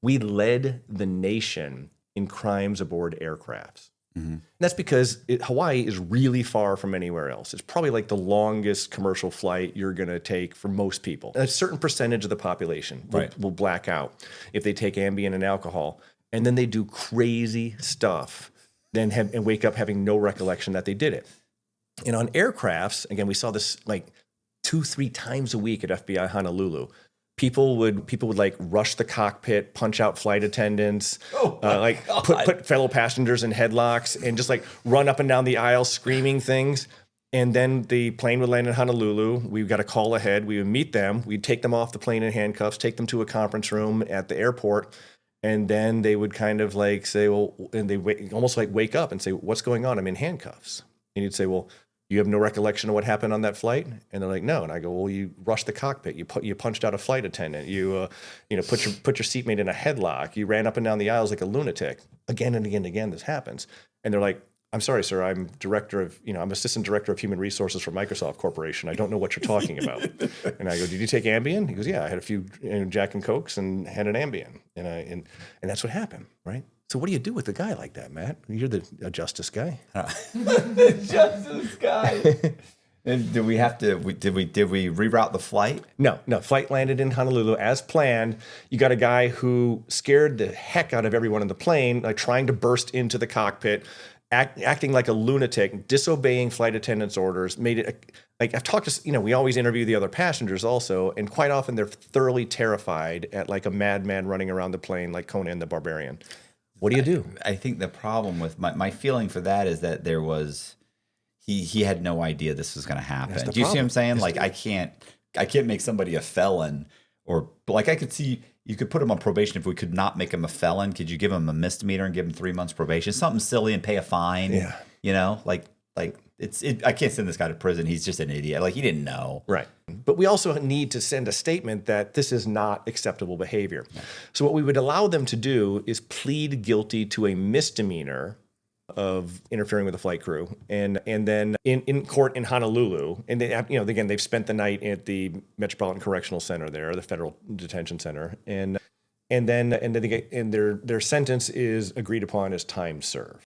we led the nation in crimes aboard aircrafts. And that's because Hawaii is really far from anywhere else. It's probably like the longest commercial flight you're going to take for most people. A certain percentage of the population will black out if they take Ambien and alcohol, and then they do crazy stuff, and wake up having no recollection that they did it. And on aircrafts, again, we saw this like 2-3 times a week at FBI Honolulu. People would like rush the cockpit, punch out flight attendants, put fellow passengers in headlocks, and just like run up and down the aisle screaming things. And then the plane would land in Honolulu. We got a call ahead. We would meet them. We'd take them off the plane in handcuffs, take them to a conference room at the airport, and then they would kind of like say, well, and they almost like wake up and say, "What's going on? I'm in handcuffs." And you'd say, "Well, you have no recollection of what happened on that flight?" And they're like, "No." And I go, "Well, you rushed the cockpit. You punched out a flight attendant. You put your seatmate in a headlock. You ran up and down the aisles like a lunatic." Again and again and again, this happens. And they're like, "I'm sorry, sir. I'm I'm assistant director of human resources for Microsoft Corporation. I don't know what you're talking about." And I go, "Did you take Ambien?" He goes, "Yeah, I had a few Jack and Cokes and had an Ambien." And that's what happened, right? So what do you do with a guy like that, Matt? You're a justice guy. The justice guy. And did we reroute the flight? No. Flight landed in Honolulu as planned. You got a guy who scared the heck out of everyone in the plane, like trying to burst into the cockpit, acting like a lunatic, disobeying flight attendants' orders. Made it like I've talked to, we always interview the other passengers also, and quite often they're thoroughly terrified at like a madman running around the plane like Conan the Barbarian. What do you do? I think the problem with my feeling for that is that there was he had no idea this was going to happen. Do you see what I'm saying? Like I can't make somebody a felon, or like I could see you could put him on probation if we could not make him a felon. Could you give him a misdemeanor and give him 3 months probation? Something silly and pay a fine. Yeah. Like I can't send this guy to prison. He's just an idiot. Like he didn't know. Right. But we also need to send a statement that this is not acceptable behavior. Yeah. So what we would allow them to do is plead guilty to a misdemeanor of interfering with the flight crew, and then in court in Honolulu, and they again they've spent the night at the Metropolitan Correctional Center there, the federal detention center, and then their sentence is agreed upon as time served.